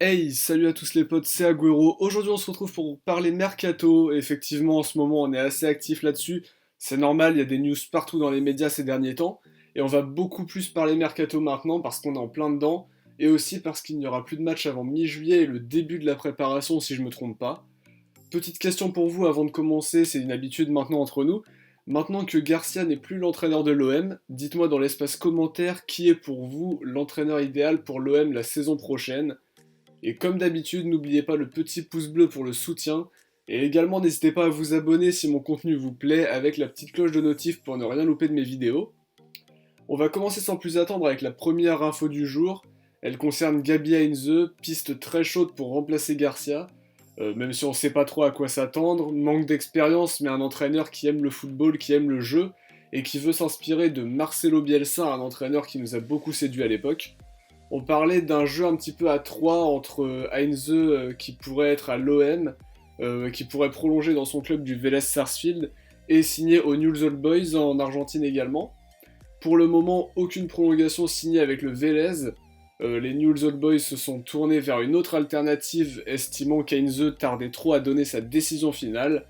Hey, salut à tous les potes, c'est Agüero. Aujourd'hui on se retrouve pour parler mercato. Effectivement, en ce moment on est assez actif là-dessus. C'est normal, il y a des news partout dans les médias ces derniers temps. Et on va beaucoup plus parler mercato maintenant parce qu'on est en plein dedans. Et aussi parce qu'il n'y aura plus de match avant mi-juillet et le début de la préparation si je me trompe pas. Petite question pour vous avant de commencer, c'est une habitude maintenant entre nous. Maintenant que Garcia n'est plus l'entraîneur de l'OM, dites-moi dans l'espace commentaire qui est pour vous l'entraîneur idéal pour l'OM la saison prochaine. Et comme d'habitude, n'oubliez pas le petit pouce bleu pour le soutien. Et également, n'hésitez pas à vous abonner si mon contenu vous plaît avec la petite cloche de notif pour ne rien louper de mes vidéos. On va commencer sans plus attendre avec la première info du jour. Elle concerne Gabi Heinze, piste très chaude pour remplacer Garcia. Même si on sait pas trop à quoi s'attendre, manque d'expérience, mais un entraîneur qui aime le football, qui aime le jeu, et qui veut s'inspirer de Marcelo Bielsa, un entraîneur qui nous a beaucoup séduit à l'époque. On parlait d'un jeu un petit peu à 3 entre Heinze qui pourrait être à l'OM, qui pourrait prolonger dans son club du Vélez Sarsfield, et signer aux Newell's Old Boys en Argentine également. Pour le moment, aucune prolongation signée avec le Vélez. Les Newell's Old Boys se sont tournés vers une autre alternative, estimant qu'Heinze tardait trop à donner sa décision finale.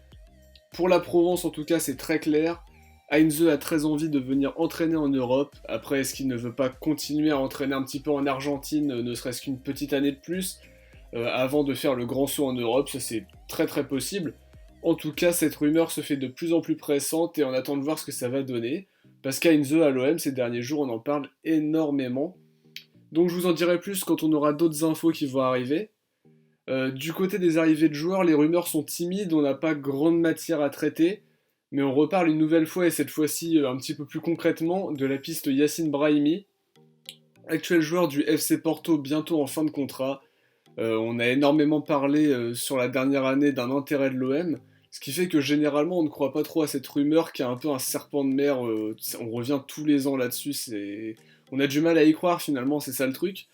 Pour la Provence, en tout cas, c'est très clair. Heinze a très envie de venir entraîner en Europe. Après, est-ce qu'il ne veut pas continuer à entraîner un petit peu en Argentine, ne serait-ce qu'une petite année de plus, avant de faire le grand saut en Europe? Ça, c'est très très possible. En tout cas, cette rumeur se fait de plus en plus pressante et on attend de voir ce que ça va donner. Parce qu'Heinze à l'OM, ces derniers jours, on en parle énormément. Donc je vous en dirai plus quand on aura d'autres infos qui vont arriver. Du côté des arrivées de joueurs, les rumeurs sont timides, on n'a pas grande matière à traiter, mais on reparle une nouvelle fois, et cette fois-ci un petit peu plus concrètement, de la piste Yacine Brahimi, actuel joueur du FC Porto, bientôt en fin de contrat. On a énormément parlé sur la dernière année d'un intérêt de l'OM, ce qui fait que généralement on ne croit pas trop à cette rumeur qui est un peu un serpent de mer, on revient tous les ans là-dessus, on a du mal à y croire finalement, c'est ça le truc.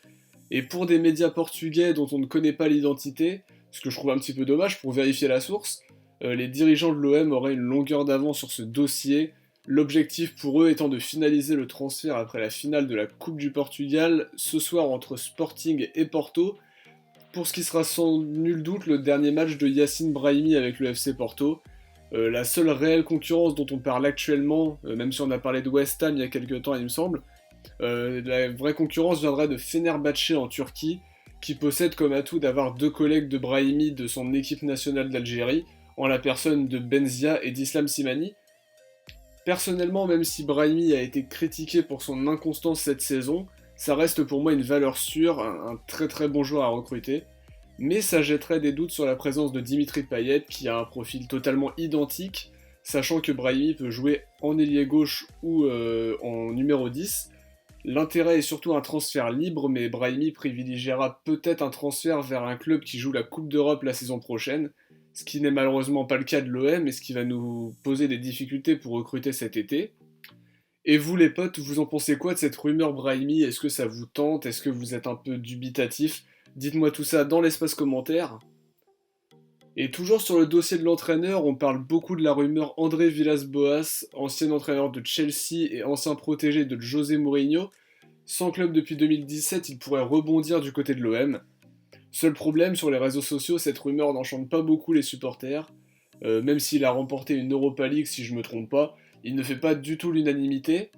Et pour des médias portugais dont on ne connaît pas l'identité, ce que je trouve un petit peu dommage pour vérifier la source, les dirigeants de l'OM auraient une longueur d'avance sur ce dossier, l'objectif pour eux étant de finaliser le transfert après la finale de la Coupe du Portugal ce soir entre Sporting et Porto, pour ce qui sera sans nul doute le dernier match de Yacine Brahimi avec le FC Porto. La seule réelle concurrence dont on parle actuellement, même si on a parlé de West Ham il y a quelques temps il me semble, la vraie concurrence viendra de Fenerbahçe en Turquie, qui possède comme atout d'avoir deux collègues de Brahimi de son équipe nationale d'Algérie, en la personne de Benzia et d'Islam Simani. Personnellement, même si Brahimi a été critiqué pour son inconstance cette saison, ça reste pour moi une valeur sûre, un très très bon joueur à recruter. Mais ça jetterait des doutes sur la présence de Dimitri Payet, qui a un profil totalement identique, sachant que Brahimi peut jouer en ailier gauche ou en numéro 10. L'intérêt est surtout un transfert libre, mais Brahimi privilégiera peut-être un transfert vers un club qui joue la Coupe d'Europe la saison prochaine, ce qui n'est malheureusement pas le cas de l'OM et ce qui va nous poser des difficultés pour recruter cet été. Et vous les potes, vous en pensez quoi de cette rumeur Brahimi? Est-ce que ça vous tente? Est-ce que vous êtes un peu dubitatif? Dites-moi tout ça dans l'espace commentaire. Et toujours sur le dossier de l'entraîneur, on parle beaucoup de la rumeur André Villas-Boas, ancien entraîneur de Chelsea et ancien protégé de José Mourinho. Sans club depuis 2017, il pourrait rebondir du côté de l'OM. Seul problème, sur les réseaux sociaux, cette rumeur n'enchante pas beaucoup les supporters. Même s'il a remporté une Europa League, si je me trompe pas, il ne fait pas du tout l'unanimité.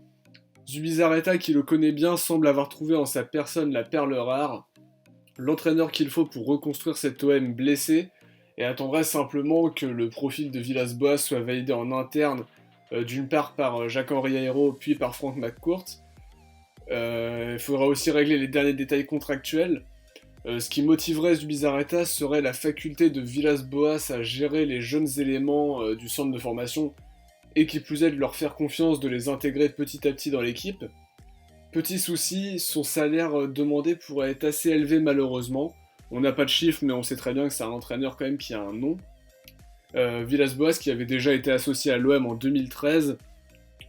Zubizarreta, qui le connaît bien, semble avoir trouvé en sa personne la perle rare, l'entraîneur qu'il faut pour reconstruire cet OM blessé, et attendrait simplement que le profil de Villas-Boas soit validé en interne, d'une part par Jacques-Henri Ayrault, puis par Franck McCourt. Il faudra aussi régler les derniers détails contractuels. Ce qui motiverait Zubizarreta serait la faculté de Villas-Boas à gérer les jeunes éléments du centre de formation, et qui plus est de leur faire confiance de les intégrer petit à petit dans l'équipe. Petit souci, son salaire demandé pourrait être assez élevé malheureusement. On n'a pas de chiffres, mais on sait très bien que c'est un entraîneur quand même qui a un nom. Villas-Boas qui avait déjà été associé à l'OM en 2013,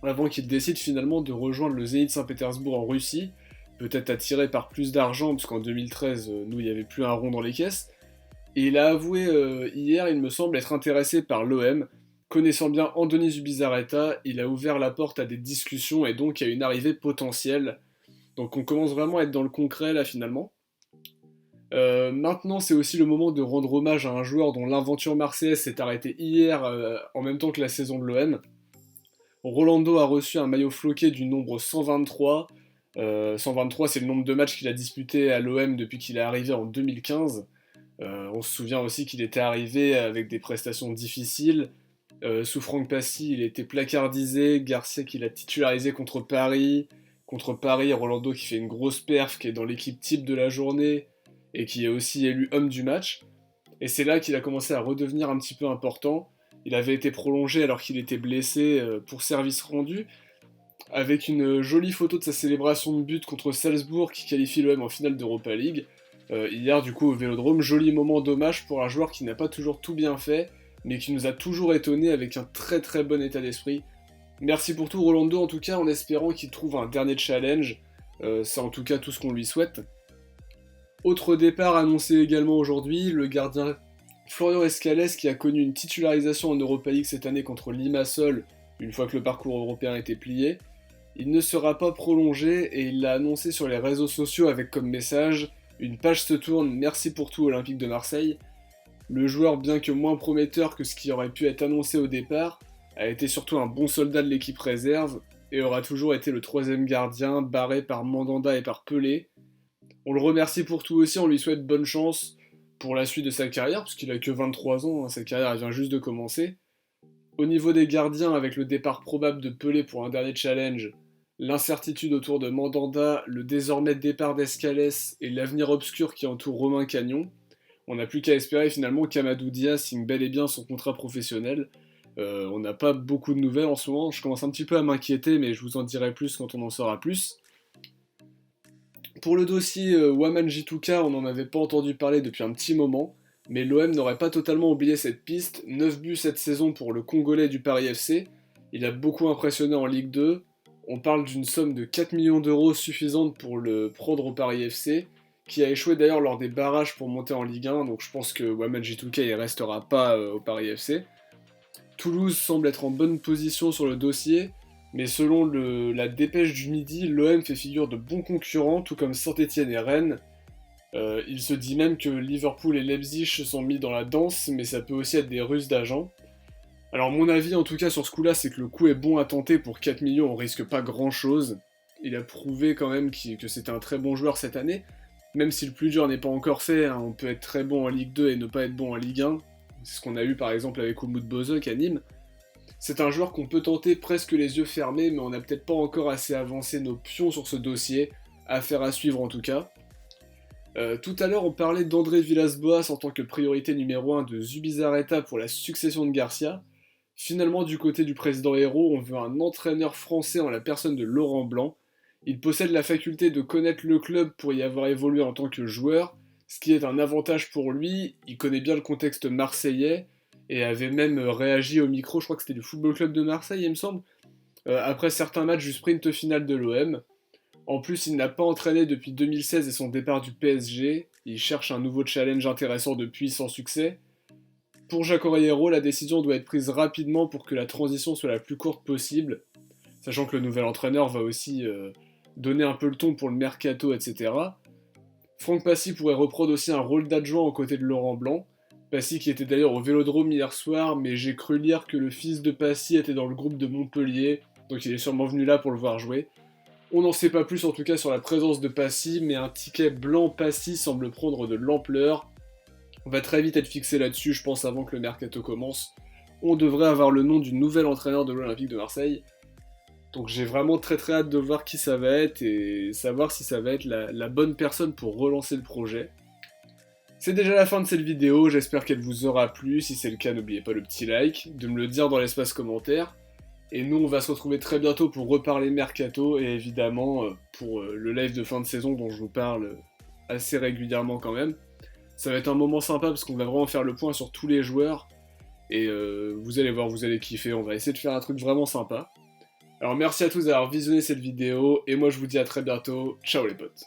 avant qu'il décide finalement de rejoindre le Zénith Saint-Pétersbourg en Russie, peut-être attiré par plus d'argent, puisqu'en 2013, nous, il n'y avait plus un rond dans les caisses. Et il a avoué hier, il me semble, être intéressé par l'OM. Connaissant bien Andoni Zubizarreta, il a ouvert la porte à des discussions et donc à une arrivée potentielle. Donc on commence vraiment à être dans le concret là finalement. Maintenant, c'est aussi le moment de rendre hommage à un joueur dont l'aventure marseillaise s'est arrêtée hier, en même temps que la saison de l'OM. Rolando a reçu un maillot floqué du nombre 123. 123, c'est le nombre de matchs qu'il a disputé à l'OM depuis qu'il est arrivé en 2015. On se souvient aussi qu'il était arrivé avec des prestations difficiles. Sous Franck Passy, il était placardisé. Garcia qui l'a titularisé contre Paris. Contre Paris, Rolando qui fait une grosse perf, qui est dans l'équipe type de la journée et qui est aussi élu homme du match. Et c'est là qu'il a commencé à redevenir un petit peu important. Il avait été prolongé alors qu'il était blessé pour service rendu, avec une jolie photo de sa célébration de but contre Salzbourg qui qualifie l'OM en finale d'Europa League. Hier, du coup, au Vélodrome, joli moment d'hommage pour un joueur qui n'a pas toujours tout bien fait, mais qui nous a toujours étonné avec un très très bon état d'esprit. Merci pour tout, Rolando, en tout cas, en espérant qu'il trouve un dernier challenge. C'est en tout cas tout ce qu'on lui souhaite. Autre départ annoncé également aujourd'hui, le gardien Florian Escalès qui a connu une titularisation en Europa League cette année contre Limassol, une fois que le parcours européen était plié. Il ne sera pas prolongé et il l'a annoncé sur les réseaux sociaux avec comme message: une page se tourne, merci pour tout Olympique de Marseille. Le joueur, bien que moins prometteur que ce qui aurait pu être annoncé au départ, a été surtout un bon soldat de l'équipe réserve et aura toujours été le troisième gardien, barré par Mandanda et par Pelé. On le remercie pour tout aussi, on lui souhaite bonne chance pour la suite de sa carrière, parce qu'il a que 23 ans, hein, sa carrière vient juste de commencer. Au niveau des gardiens, avec le départ probable de Pelé pour un dernier challenge, l'incertitude autour de Mandanda, le désormais départ d'Escalès et l'avenir obscur qui entoure Romain Cagnon, on n'a plus qu'à espérer finalement qu'Amadou Diaz signe bel et bien son contrat professionnel. On n'a pas beaucoup de nouvelles en ce moment, je commence un petit peu à m'inquiéter, mais je vous en dirai plus quand on en saura plus. Pour le dossier Waman Jituka, on n'en avait pas entendu parler depuis un petit moment, mais l'OM n'aurait pas totalement oublié cette piste. 9 buts cette saison pour le Congolais du Paris FC. Il a beaucoup impressionné en Ligue 2. On parle d'une somme de 4 millions d'euros suffisante pour le prendre au Paris FC, qui a échoué d'ailleurs lors des barrages pour monter en Ligue 1, donc je pense que Waman Jituka il restera pas au Paris FC. Toulouse semble être en bonne position sur le dossier, mais selon la dépêche du Midi, l'OM fait figure de bons concurrents, tout comme Saint-Étienne et Rennes. Il se dit même que Liverpool et Leipzig se sont mis dans la danse, mais ça peut aussi être des ruses d'agents. Alors mon avis en tout cas sur ce coup-là, c'est que le coup est bon à tenter. Pour 4 millions, on risque pas grand-chose. Il a prouvé quand même que c'était un très bon joueur cette année, même si le plus dur n'est pas encore fait, hein. On peut être très bon en Ligue 2 et ne pas être bon en Ligue 1. C'est ce qu'on a eu par exemple avec Umut Bozok à Nîmes. C'est un joueur qu'on peut tenter presque les yeux fermés, mais on n'a peut-être pas encore assez avancé nos pions sur ce dossier. Affaire à suivre en tout cas. Tout à l'heure, on parlait d'André Villas-Boas en tant que priorité numéro 1 de Zubizarreta pour la succession de Garcia. Finalement, du côté du président Hérault, on veut un entraîneur français en la personne de Laurent Blanc. Il possède la faculté de connaître le club pour y avoir évolué en tant que joueur, ce qui est un avantage pour lui. Il connaît bien le contexte marseillais et avait même réagi au micro, je crois que c'était du Football Club de Marseille, il me semble, après certains matchs du sprint final de l'OM. En plus, il n'a pas entraîné depuis 2016 et son départ du PSG. Il cherche un nouveau challenge intéressant depuis sans succès. Pour Jacques Hérault, la décision doit être prise rapidement pour que la transition soit la plus courte possible, sachant que le nouvel entraîneur va aussi donner un peu le ton pour le mercato, etc. Franck Passy pourrait reprendre aussi un rôle d'adjoint aux côtés de Laurent Blanc. Passy qui était d'ailleurs au Vélodrome hier soir, mais j'ai cru lire que le fils de Passy était dans le groupe de Montpellier, donc il est sûrement venu là pour le voir jouer. On n'en sait pas plus en tout cas sur la présence de Passy, mais un ticket blanc Passy semble prendre de l'ampleur. On va très vite être fixé là-dessus, je pense, avant que le mercato commence. On devrait avoir le nom du nouvel entraîneur de l'Olympique de Marseille. Donc j'ai vraiment très très hâte de voir qui ça va être et savoir si ça va être la bonne personne pour relancer le projet. C'est déjà la fin de cette vidéo, j'espère qu'elle vous aura plu. Si c'est le cas, n'oubliez pas le petit like, de me le dire dans l'espace commentaire. Et nous, on va se retrouver très bientôt pour reparler mercato et évidemment pour le live de fin de saison dont je vous parle assez régulièrement quand même. Ça va être un moment sympa parce qu'on va vraiment faire le point sur tous les joueurs et vous allez voir, vous allez kiffer, on va essayer de faire un truc vraiment sympa. Alors merci à tous d'avoir visionné cette vidéo et moi je vous dis à très bientôt, ciao les potes.